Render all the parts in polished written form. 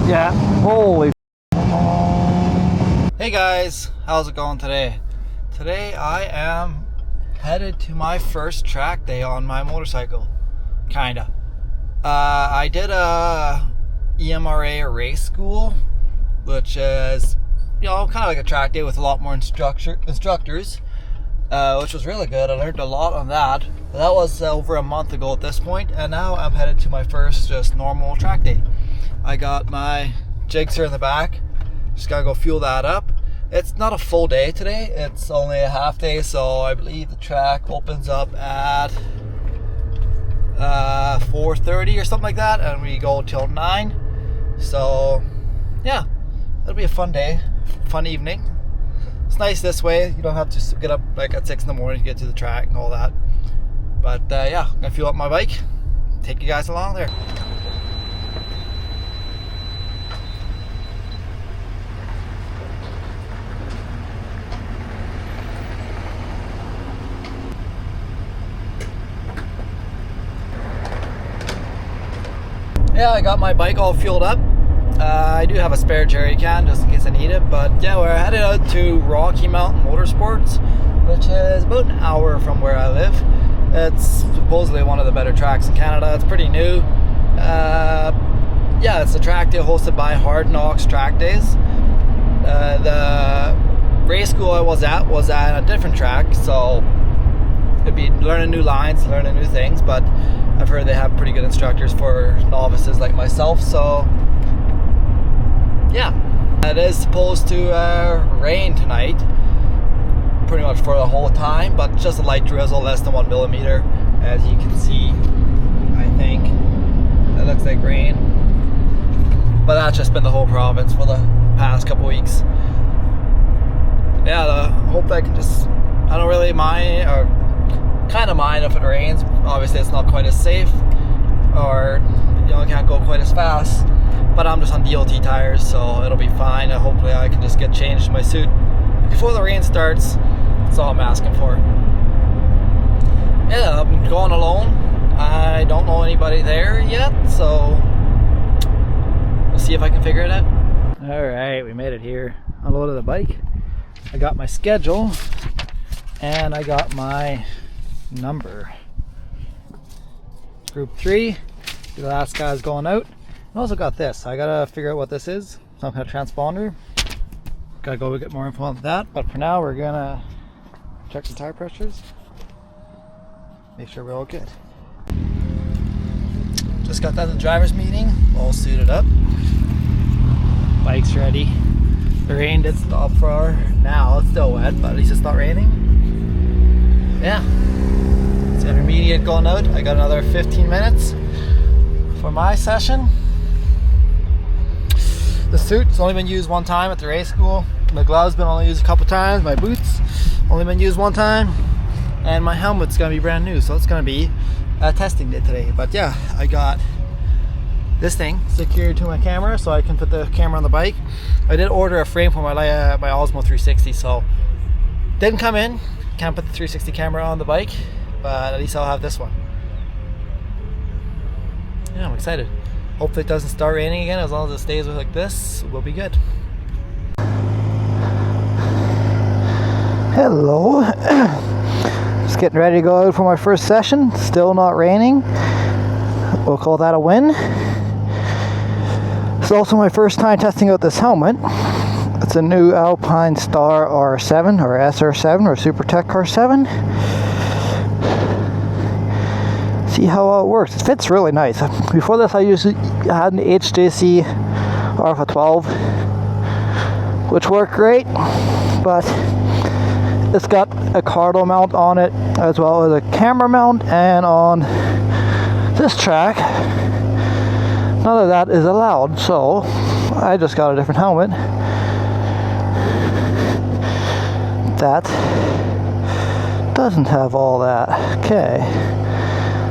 Yeah, holy. Hey guys, how's it going today? Today I am headed to my first track day on my motorcycle. Kinda. I did a EMRA race school, which is, kind of like a track day with a lot more instructors, which was really good. I learned a lot on that. That was over a month ago at this point, and now I'm headed to my first just normal track day. I got my jigs here in the back. Just gotta go fuel that up. It's not a full day today. It's only a half day, so I believe the track opens up at 4:30 or something like that, and we go till 9. So yeah, it'll be a fun day, fun evening. It's nice this way. You don't have to get up like at 6 in the morning to get to the track and all that. But yeah, I'm gonna fuel up my bike, take you guys along there. Yeah, I got my bike all fueled up. I do have a spare jerry can just in case I need it, but yeah, we're headed out to Rocky Mountain Motorsports, which is about an hour from where I live. It's supposedly one of the better tracks in Canada. It's pretty new. Yeah, it's a track day hosted by Hard Knocks Track Days. The race school I was at a different track, so it'd be learning new lines, learning new things, but I've heard they have pretty good instructors for novices like myself, so yeah. It is supposed to rain tonight, pretty much for the whole time, but just a light drizzle, less than 1 millimeter, as you can see. I think that looks like rain, but that's just been the whole province for the past couple weeks. Yeah, I hope I can just, I don't really mind, or kind of mind if it rains. Obviously it's not quite as safe, or can't go quite as fast, but I'm just on DOT tires, so it'll be fine. Hopefully I can just get changed in my suit before the rain starts. That's all I'm asking for. Yeah, I'm going alone. I don't know anybody there yet, so we'll see if I can figure it out. Alright, we made it here. Unloaded the bike. I got my schedule and I got my number. Group 3. The last guy's going out. I also got this. I gotta figure out what this is. Some kind of transponder. Gotta go get more info on that. But for now, we're gonna check the tire pressures. Make sure we're all good. Just got done the driver's meeting. All suited up. Bike's ready. The rain did stop for now. It's still wet, but at least it's not raining. Yeah. It's intermediate going out. I got another 15 minutes for my session. The suit's only been used one time at the race school. My gloves been only used a couple times. My boots only been used one time, and my helmet's gonna be brand new, so it's gonna be a testing day today. But yeah, I got this thing secured to my camera so I can put the camera on the bike. I did order a frame for my Osmo 360, so didn't come in. Can't put the 360 camera on the bike, but at least I'll have this one. Yeah, I'm excited. Hopefully it doesn't start raining again. As long as it stays like this, we'll be good. Hello. Just getting ready to go out for my first session. Still not raining. We'll call that a win. It's also my first time testing out this helmet. It's a new Alpine Star R7 or SR7 or SuperTech R7. See how it works. It fits really nice. Before this I had an HJC Alpha 12, which worked great, but it's got a Cardo mount on it as well as a camera mount, and on this track none of that is allowed, so I just got a different helmet that doesn't have all that. Okay.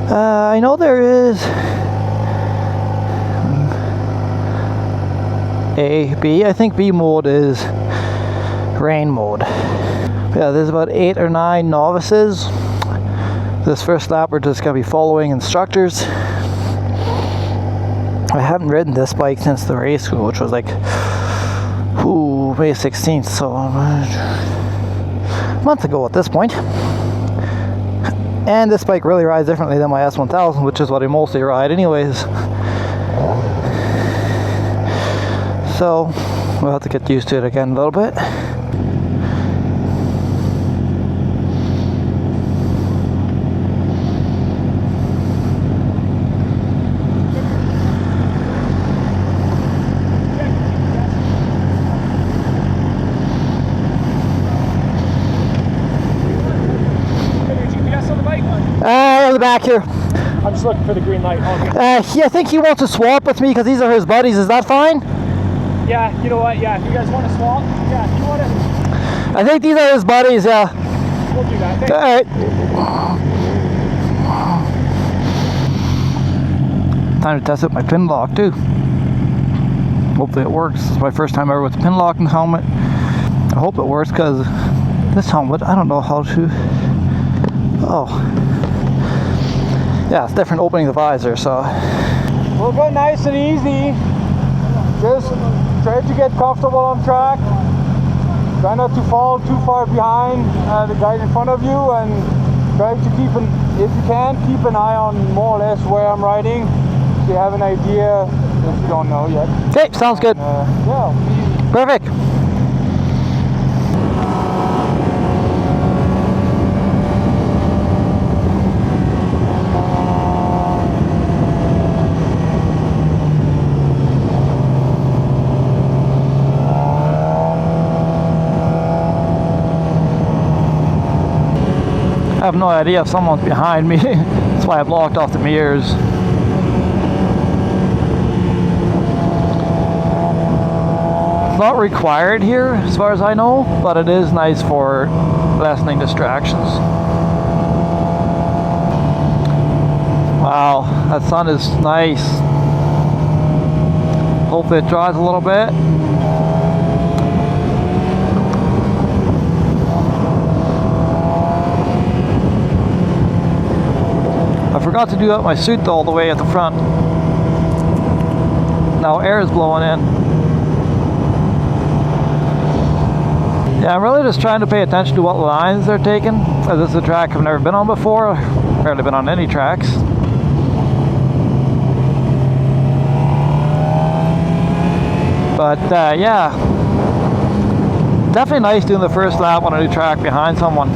I know there is A, B. I think B mode is rain mode. Yeah, there's about 8 or 9 novices. This first lap we're just going to be following instructors. I haven't ridden this bike since the race, which was like May 16th, so a month ago at this point. And this bike really rides differently than my S1000, which is what I mostly ride anyways. So we'll have to get used to it again a little bit. In the back here. I'm just looking for the green light. I think he wants to swap with me because these are his buddies. Is that fine? Yeah, you know what? Yeah, if you guys want to swap, yeah, if you want to. I think these are his buddies, yeah. We'll do that. Thanks. Alright. Time to test out my pin lock too. Hopefully it works. This is my first time ever with the pin lock in the helmet. I hope it works because this helmet, I don't know how to. Oh. Yeah, it's different opening the visor, so. We'll go nice and easy. Just try to get comfortable on track. Try not to fall too far behind the guy in front of you, and try to keep if you can, keep an eye on more or less where I'm riding, so you have an idea if you don't know yet. Okay, sounds good. Yeah. Perfect. I have no idea if someone's behind me. That's why I blocked off the mirrors. It's not required here, as far as I know, but it is nice for lessening distractions. Wow, that sun is nice. Hopefully it dries a little bit. I forgot to do up my suit all the way at the front. Now air is blowing in. Yeah, I'm really just trying to pay attention to what lines they're taking. This is a track I've never been on before. I've barely been on any tracks. But yeah, definitely nice doing the first lap on a new track behind someone.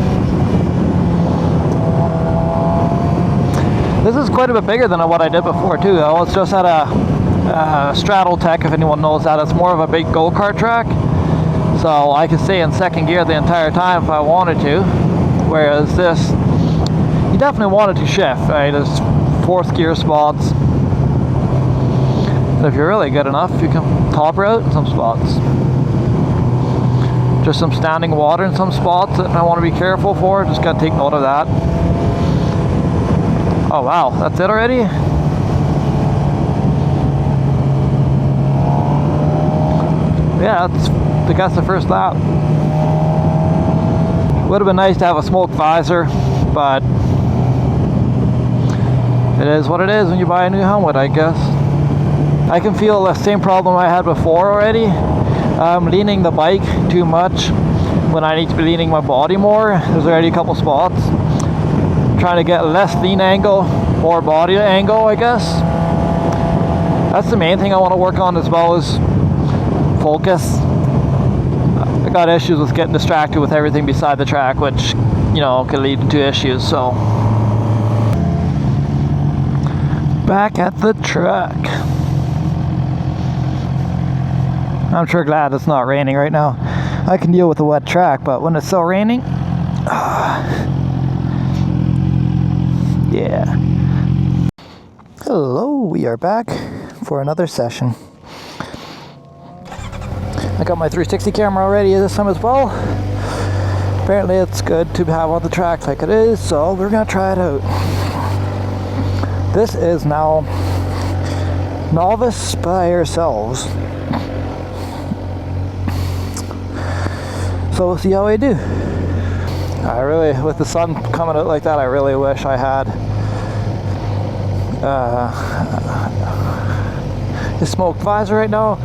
This is quite a bit bigger than what I did before too. I was just at a Stratotech, if anyone knows that. It's more of a big go-kart track, so I could stay in second gear the entire time if I wanted to, whereas this, you definitely wanted to shift, right? There's fourth gear spots. So if you're really good enough, you can top route in some spots. Just some standing water in some spots that I want to be careful for. Just got to take note of that. Oh wow, that's it already? Yeah, I guess the first lap. Would have been nice to have a smoke visor, but it is what it is when you buy a new helmet, I guess. I can feel the same problem I had before already. I'm leaning the bike too much when I need to be leaning my body more. There's already a couple spots. Trying to get less lean angle, more body angle, I guess. That's the main thing I want to work on, as well as focus. I got issues with getting distracted with everything beside the track, which, you know, could lead to issues. So back at the track. I'm sure glad it's not raining right now. I can deal with a wet track, but when it's still raining, yeah. Hello, we are back for another session. I got my 360 camera already this time as well. Apparently it's good to have on the track like it is, so we're gonna try it out. This is now novice by ourselves. So we'll see how I do. I really, with the sun coming out like that, I really wish I had The smoke visor right now,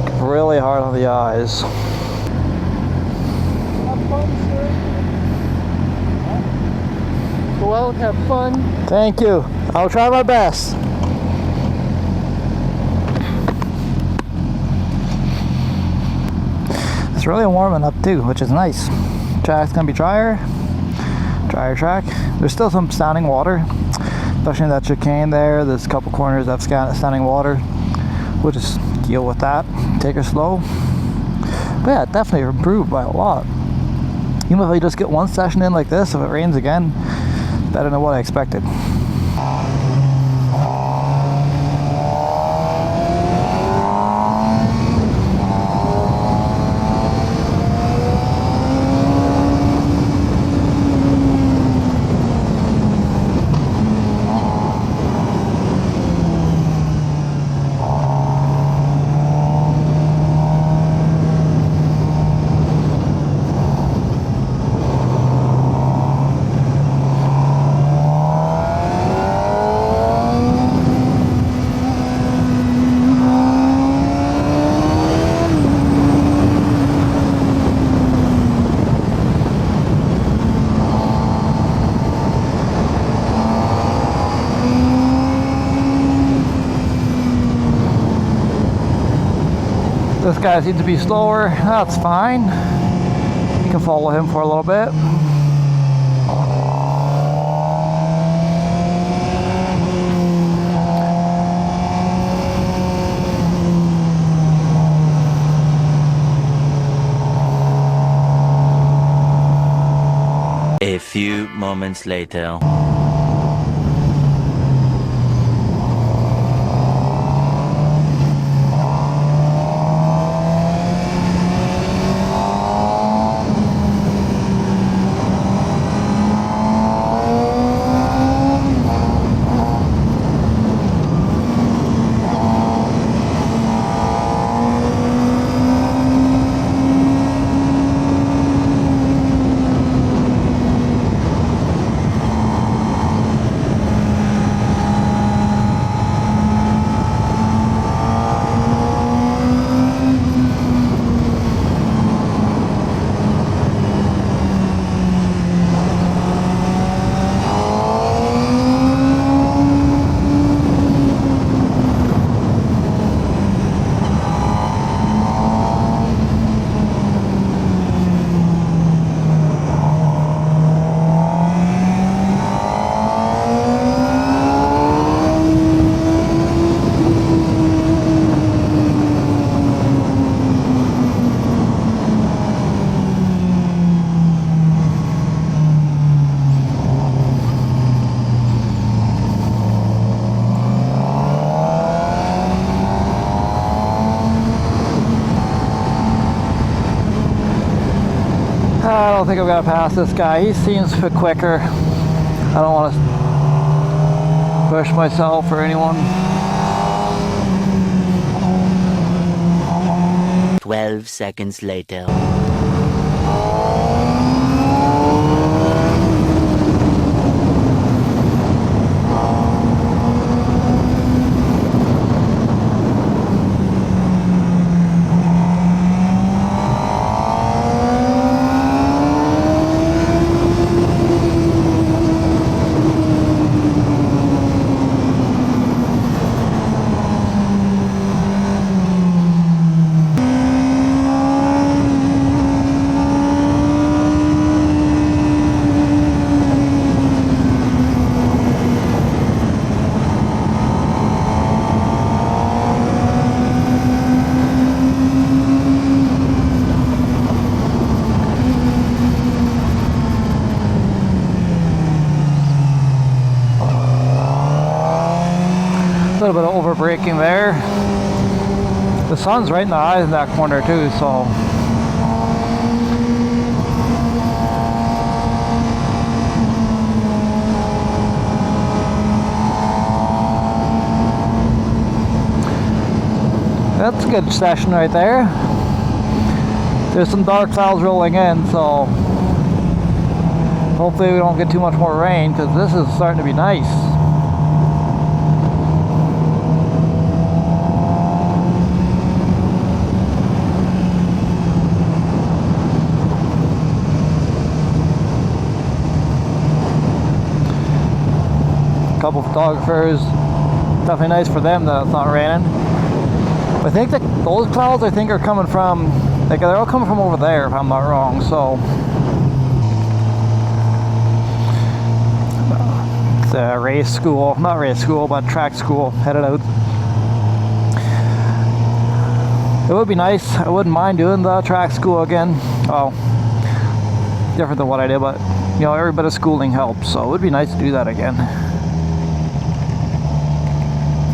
it's really hard on the eyes. Have fun, sir. Go out, have fun. Thank you. I'll try my best. It's really warming up too, which is nice. Track's gonna be drier track. There's still some standing water, especially in that chicane there. There's a couple corners that's standing water. We'll just deal with that, take it slow. But yeah, it definitely improved by a lot. Even if I just get one session in like this, if it rains again, better than what I expected. This guy seems to be slower. That's fine. You can follow him for a little bit. A few moments later. I don't think I'm gonna pass this guy. He seems a bit quicker. I don't want to push myself or anyone. 12 seconds later. A little bit of over braking there. The sun's right in the eyes in that corner too, so that's a good session right there. There's some dark clouds rolling in, so hopefully we don't get too much more rain, because this is starting to be nice. couple photographers. Definitely nice for them that it's not raining. I think that those clouds, I think, are coming from, like, they're all coming from over there, if I'm not wrong. So it's a race school, not race school, but track school headed out. It would be nice. I wouldn't mind doing the track school again. Oh, different than what I did, but you know, every bit of schooling helps, so it would be nice to do that again.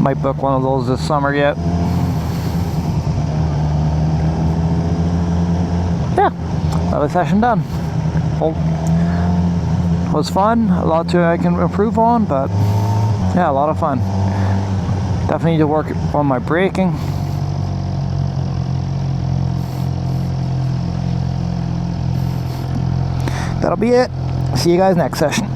Might book one of those this summer yet. Yeah, another session done. Well, it was fun. A lot I can improve on, but yeah, a lot of fun. Definitely need to work on my braking. That'll be it. See you guys next session.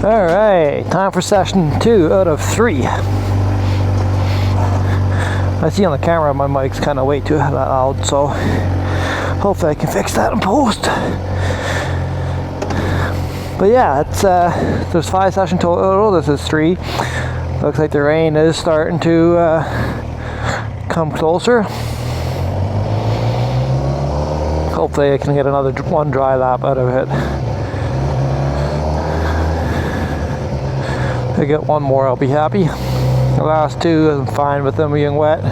Alright, time for session 2 out of 3. I see on the camera my mic's kind of way too loud, so hopefully I can fix that in post. But yeah, it's there's 5 sessions total. This is 3. Looks like the rain is starting to come closer. Hopefully I can get another one dry lap out of it. If I get one more, I'll be happy. The last 2, I'm fine with them being wet.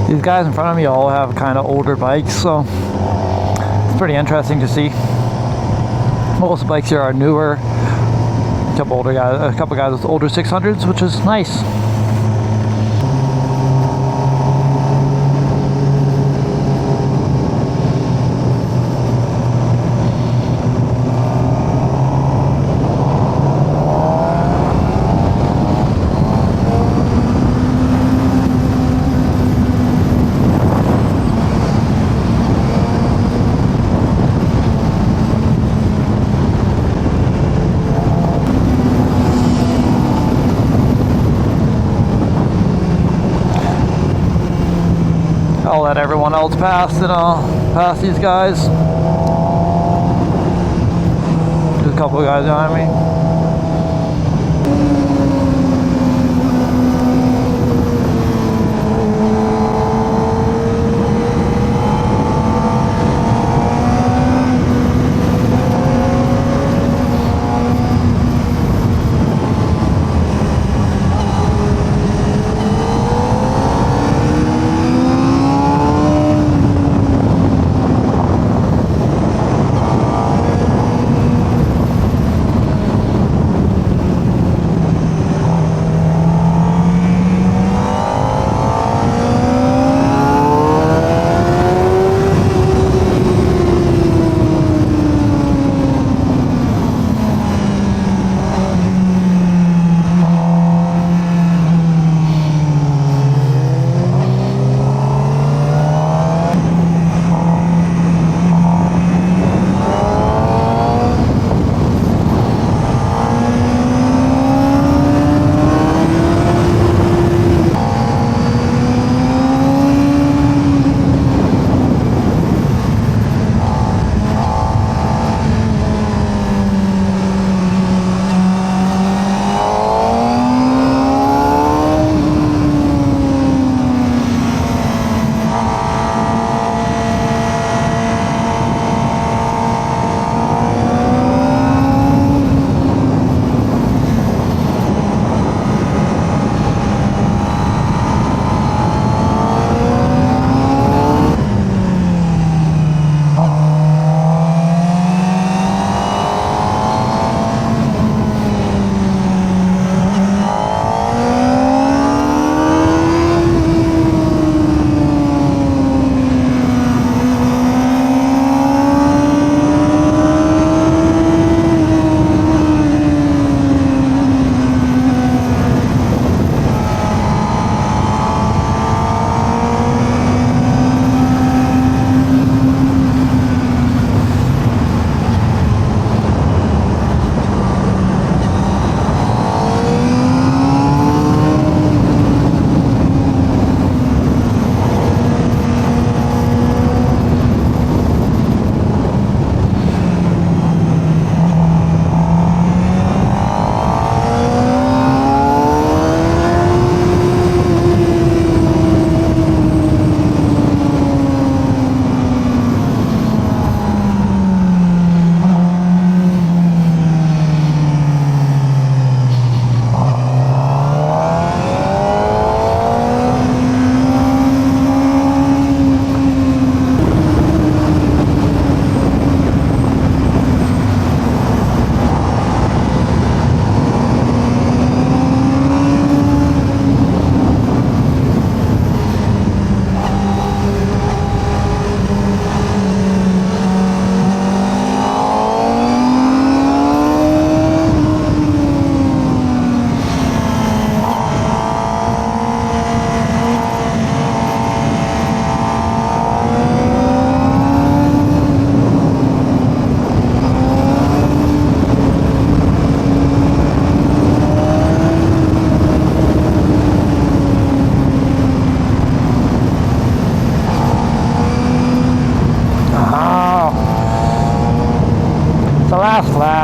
These guys in front of me all have kind of older bikes, so it's pretty interesting to see. Most bikes here are newer. A couple guys with older 600s, which is nice. I'll let everyone else pass and I'll pass these guys. There's a couple of guys behind me.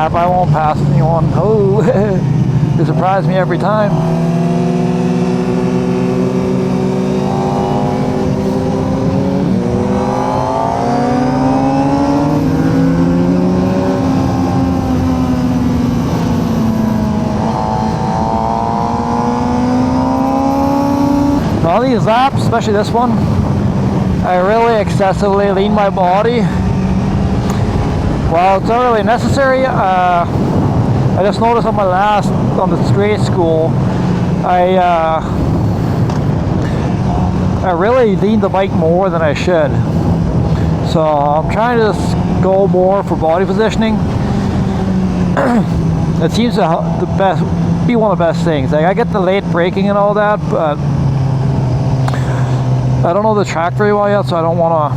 lap. I won't pass anyone. Oh, you surprise me every time. All these laps, especially this one, I really excessively lean my body. Well, it's not really necessary. I just noticed on the straight school, I really lean the bike more than I should. So I'm trying to just go more for body positioning. It seems to be one of the best things. Like, I get the late braking and all that, but I don't know the track very well yet, so I don't want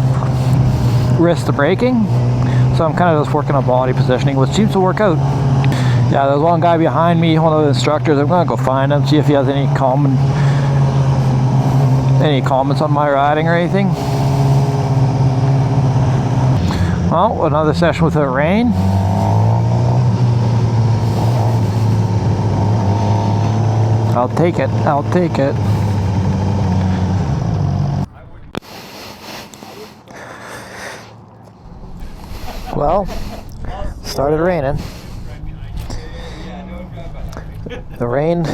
to risk the braking. So I'm kind of just working on body positioning, which seems to work out. Yeah, there's one guy behind me, one of the instructors. I'm gonna go find him, see if he has any comments on my riding or anything. Well, another session without rain. I'll take it. I'll take it. Well, started raining. The rain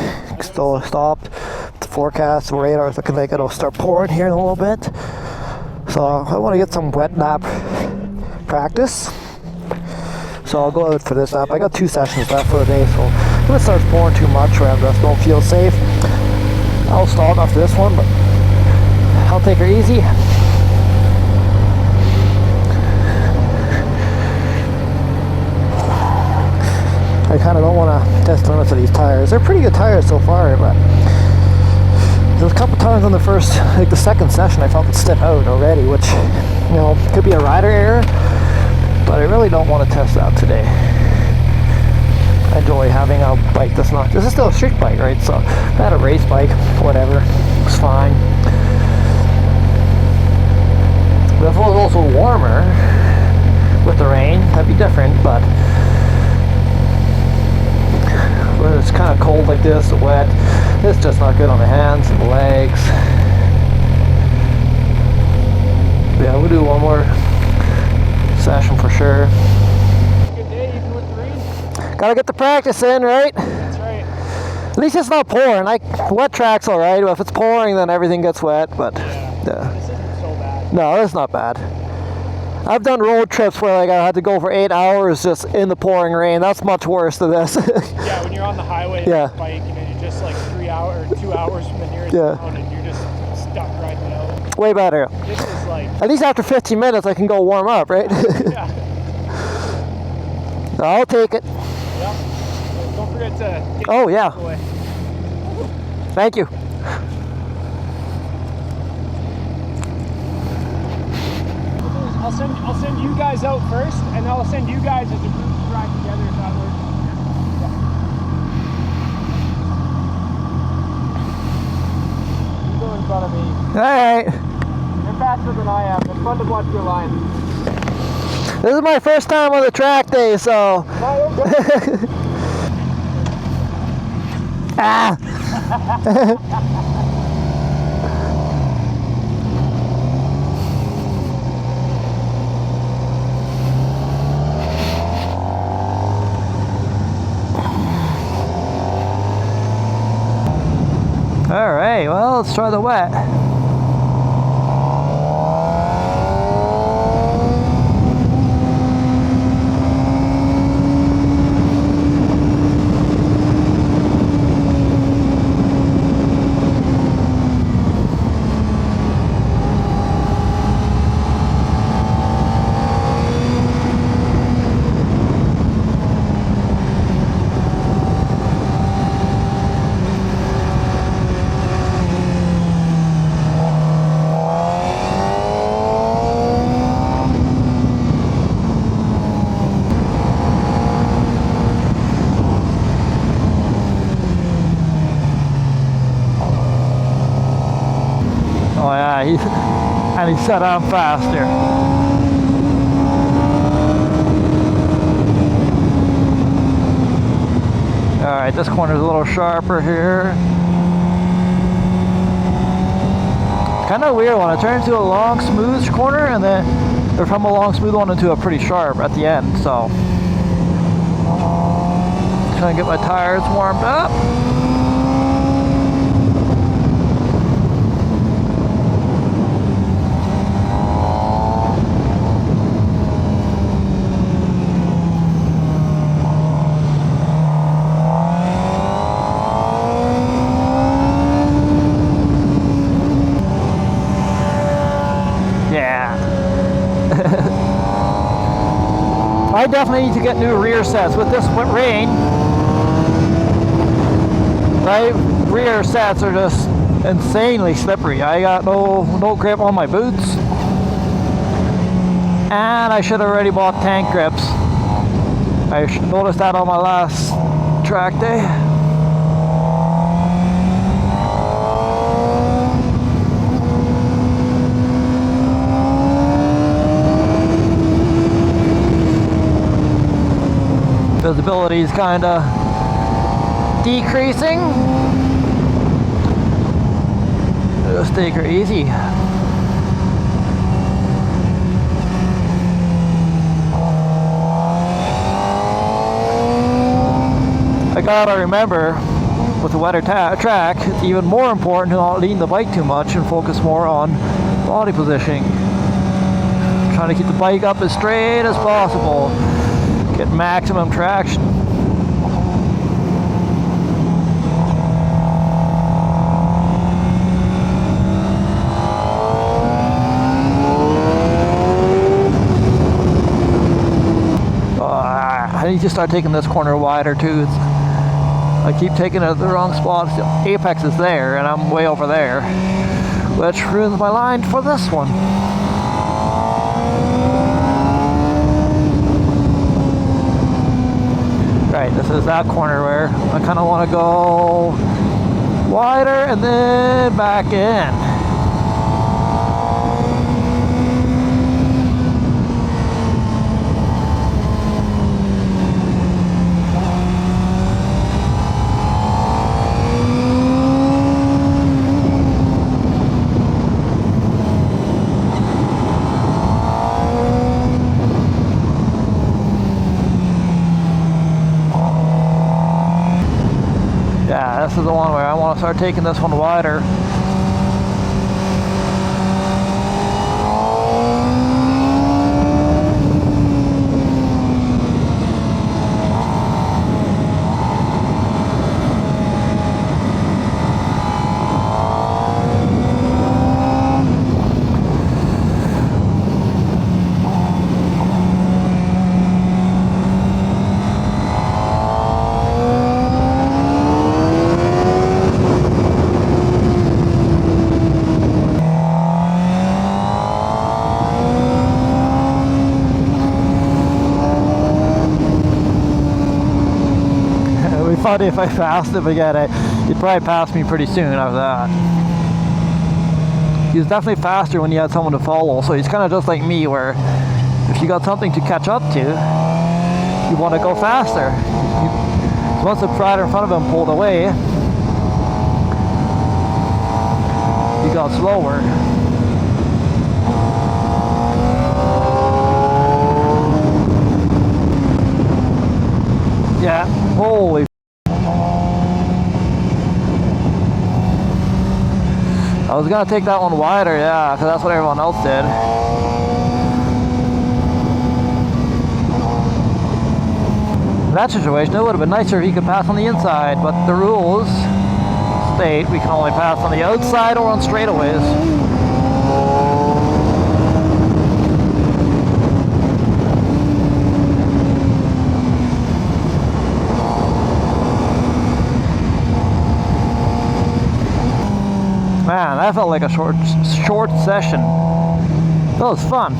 still stopped. The forecast, the radar is looking like it'll start pouring here in a little bit. So I want to get some wet lap practice. So I'll go out for this lap. I got 2 sessions left for the day, so if it starts pouring too much or I just don't feel safe, I'll stop after this one, but I'll take her easy. I kind of don't want to test the limits of these tires. They're pretty good tires so far, but there's a couple times on the second session I felt it step out already, which, you know, could be a rider error, but I really don't want to test that today. I enjoy having a bike this is still a street bike, right? So I had a race bike, whatever, it's fine. But if it was also warmer with the rain, that'd be different, but when it's kind of cold like this, wet, it's just not good on the hands and the legs. Yeah, we'll do one more session for sure. Good day, even with the rain. Gotta get the practice in, right? That's right. At least it's not pouring. Like, wet track's alright. If it's pouring, then everything gets wet, but Yeah. This isn't so bad. no, it's not bad. I've done road trips where like I had to go for 8 hours just in the pouring rain. That's much worse than this. Yeah, when you're on the highway Yeah. with a bike and then you're just like 3 hours or 2 hours from the nearest Yeah. town and you're just stuck riding it out. Way better. This is like, At least after 15 minutes I can go warm up, right? yeah. I'll take it. Yep. So don't forget to get Oh yeah, away. thank you. I'll send you guys out first, and I'll send you guys as a group to ride together if that works. You go in front of me. Alright. You're faster than I am. It's fun to watch your line. This is my first time on the track day, so. No, you're good. Ah! Alright, well, let's try the wet. Oh yeah, and he set on faster. Alright, this corner's a little sharper here. Kind of weird when I turn into a long smooth corner and then or from a long smooth one into a pretty sharp at the end, so trying to get my tires warmed up. I definitely need to get new rear sets with this rain. My rear sets are just insanely slippery. I got no grip on my boots, and I should have already bought tank grips. I noticed that on my last track day. Visibility is kind of decreasing. Just take her easy. I gotta remember with the wetter track, it's even more important to not lean the bike too much and focus more on body positioning. Trying to keep the bike up as straight as possible. Get maximum traction. I need to start taking this corner wider too. I keep taking it at the wrong spot. The apex is there and I'm way over there, which ruins my line for this one. Right, this is that corner where I kind of want to go wider and then back in. Yeah, this is the one where I want to start taking this one wider. Funny if I passed him again, he'd probably pass me pretty soon after that. He's definitely faster when you had someone to follow, so he's kind of just like me, where if you got something to catch up to, you want to go faster. Once the rider in front of him pulled away, he got slower. Yeah, holy. I was gonna take that one wider, yeah, because that's what everyone else did. In that situation, it would have been nicer if he could pass on the inside, but the rules state we can only pass on the outside or on straightaways. Man, that felt like a short session. That was fun.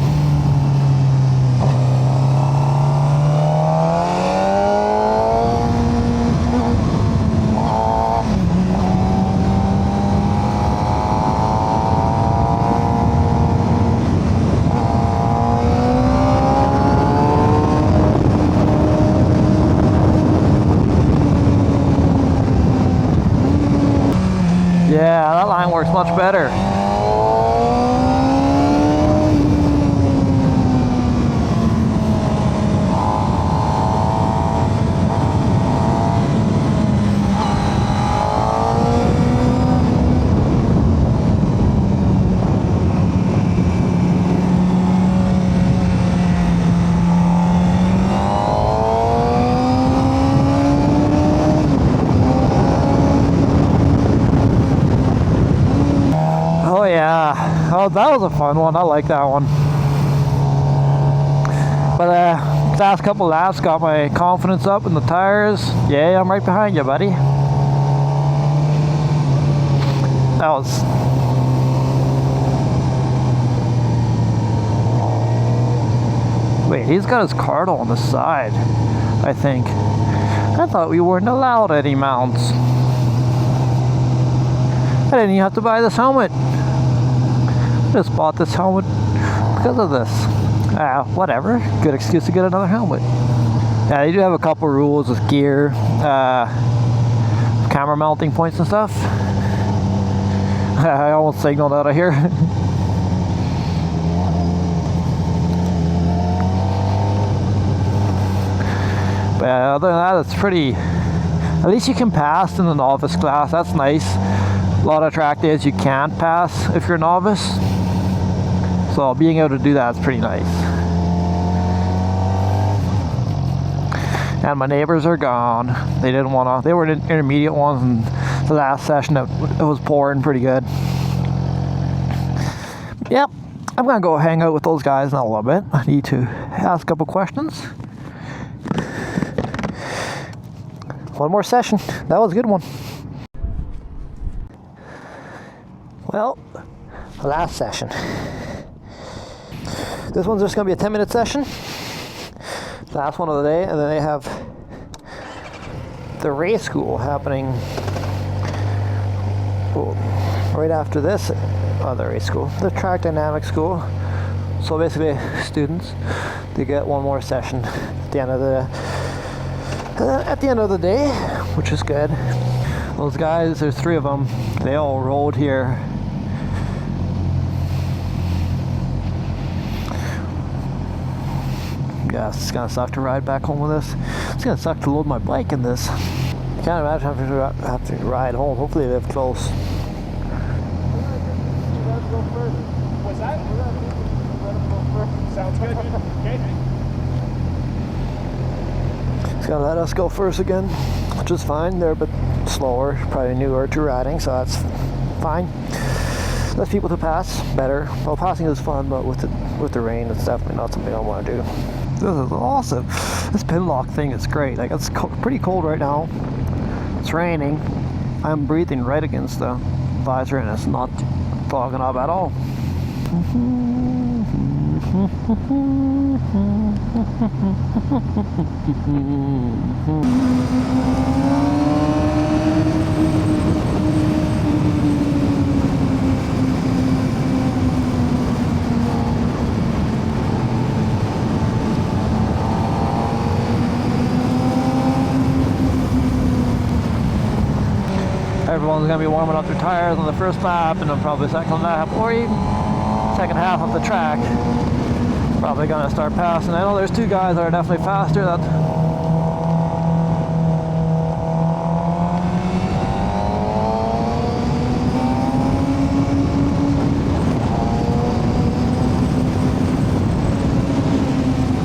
much better. Oh yeah, oh that was a fun one. I like that one. But last couple laps got my confidence up in the tires. Yeah, I'm right behind you, buddy. That was wait, he's got his card on the side, I think. I thought we weren't allowed any mounts. I didn't even have to buy this helmet. I just bought this helmet because of this. Whatever. Good excuse to get another helmet. Yeah, they do have a couple rules with gear, camera mounting points and stuff. I almost signaled out of here. But other than that, it's pretty. At least you can pass in the novice class. That's nice. A lot of track days you can't pass if you're a novice. So being able to do that is pretty nice. And my neighbors are gone. They didn't want to. They were intermediate ones, and the last session it was pouring pretty good. Yep, I'm gonna go hang out with those guys in a little bit. I need to ask a couple questions. One more session. That was a good one. Well, last session. This one's just gonna be a 10-minute session. Last one of the day, and then they have the race school happening right after this other race school, the track dynamics school. So basically, students, they get one more session at the end of the day, which is good. Those guys, there's 3 of them. They all rode here. Yeah, it's gonna suck to ride back home with this. It's gonna suck to load my bike in this. I can't imagine having to ride home. Hopefully they live close. What's that? Sounds good, dude. Okay. It's gonna let us go first again, which is fine. They're a bit slower, probably newer to riding, so that's fine. Less people to pass, better. Well, passing is fun, but with the rain, it's definitely not something I want to do. This is awesome. This pin lock thing is great. Like, it's pretty cold right now. It's raining. I'm breathing right against the visor, and it's not fogging up at all. Everyone's going to be warming up their tires on the first lap, and then probably second lap, or even second half of the track. Probably going to start passing. I know there's 2 guys that are definitely faster.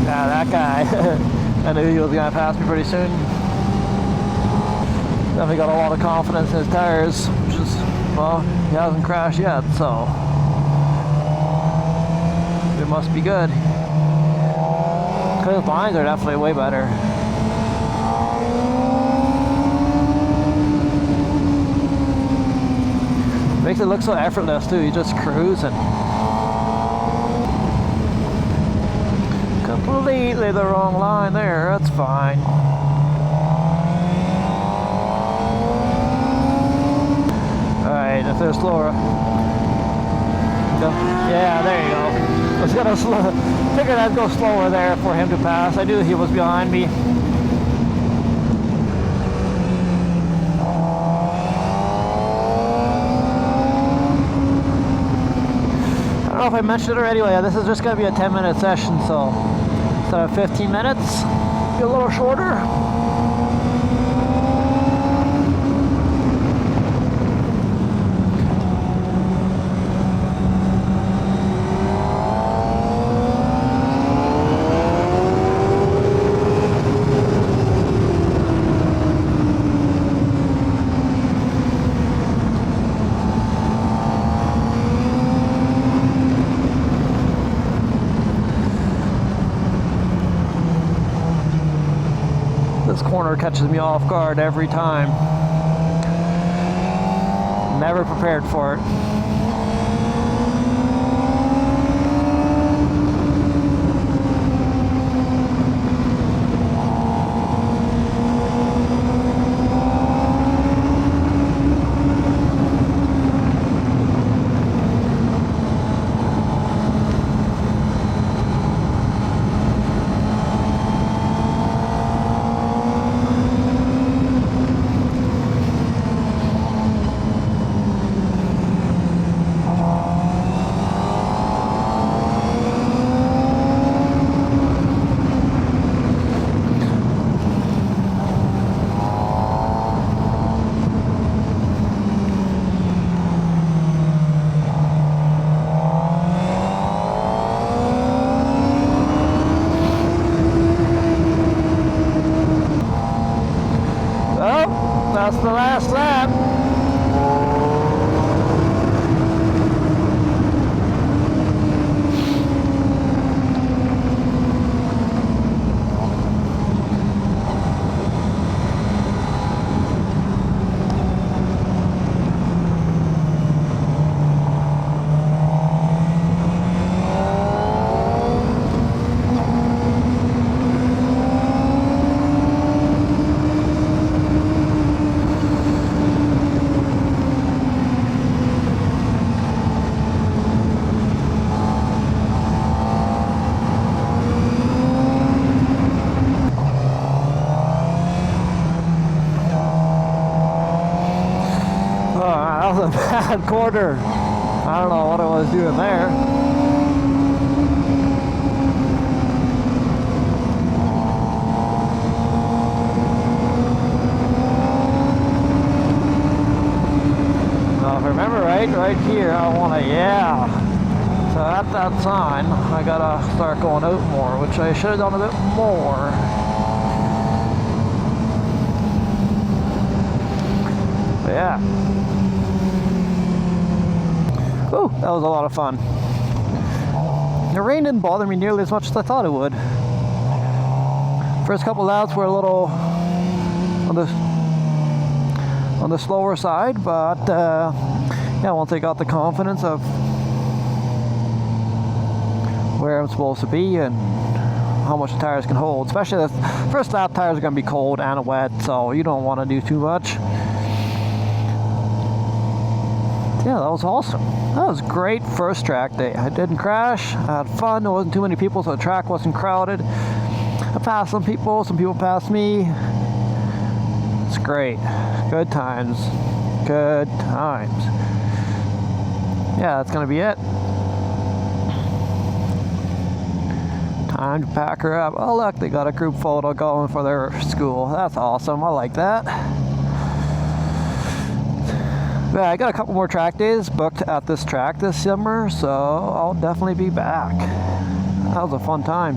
Yeah, that guy. I knew he was going to pass me pretty soon. Definitely got a lot of confidence in his tires, which is, well, he hasn't crashed yet, so it must be good. Because his lines are definitely way better. Makes it look so effortless too, he's just cruising. Completely the wrong line there, that's fine. Alright, if they're slower. Yeah, there you go. I was gonna figured I'd go slower there for him to pass. I knew he was behind me. know if I mentioned it already. Yeah, this is just going to be a 10-minute session, so instead of 15 minutes, be a little shorter. This corner catches me off guard every time. Never prepared for it. That's the last lap. That was a bad quarter. I don't know what I was doing there. Now, if I remember right here, I want to, yeah. So at that sign, I gotta start going out more, which I should have done a bit more. But yeah. Oh, that was a lot of fun. The rain didn't bother me nearly as much as I thought it would. First couple laps were a little on the slower side, but yeah, once I got the confidence of where I'm supposed to be and how much the tires can hold, especially the first lap tires are going to be cold and wet, so you don't want to do too much. Yeah, that was awesome. That was great first track day. I didn't crash. I had fun. There wasn't too many people, so the track wasn't crowded. I passed some people passed me. It's great. Good times. Good times. Yeah, that's gonna be it. Time to pack her up. Oh look, they got a group photo going for their school. That's awesome. I like that. Yeah, I got a couple more track days booked at this track this summer, so I'll definitely be back. That was a fun time.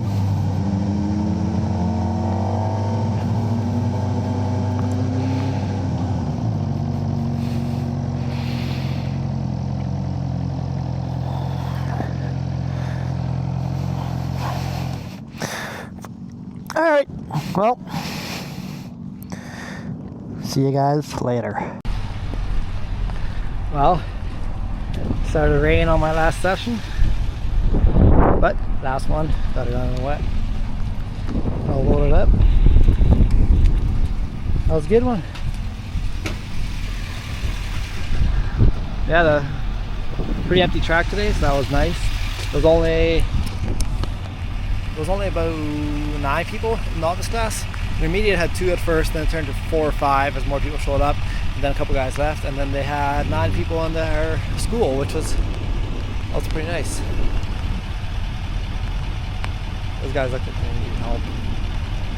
All right, well, see you guys later. Well, started to rain on my last session, but last one, got it on the wet. I'll load it up. That was a good one. Yeah, the pretty empty track today, so that was nice. It was only about 9 people in novice class. The intermediate had 2 at first, then it turned to 4 or 5 as more people showed up. And then a couple guys left, and then they had 9 people in their school, which was That's pretty nice. Those guys look like they need help.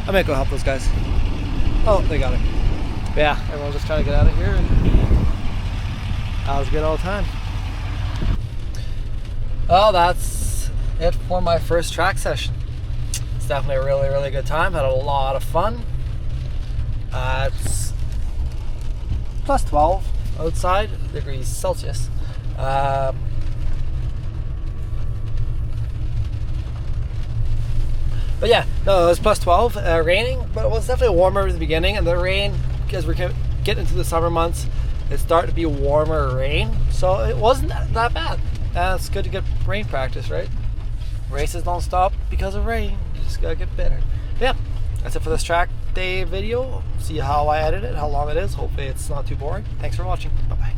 I might go help those guys. Oh, they got it. But yeah, everyone's just trying to get out of here, and that was good all the time. Well, that's it for my first track session. It's definitely a really, really good time. Had a lot of fun. It's plus 12 outside degrees Celsius. But yeah, no, it was plus 12, raining, but it was definitely warmer at the beginning, and the rain, because we're getting into the summer months, it's starting to be warmer rain, so it wasn't that bad. And it's good to get rain practice, right? Races don't stop because of rain, you just gotta get better. But yeah, that's it for this track day video. See how I edit it, how long it is. Hopefully it's not too boring. Thanks for watching. Bye-bye.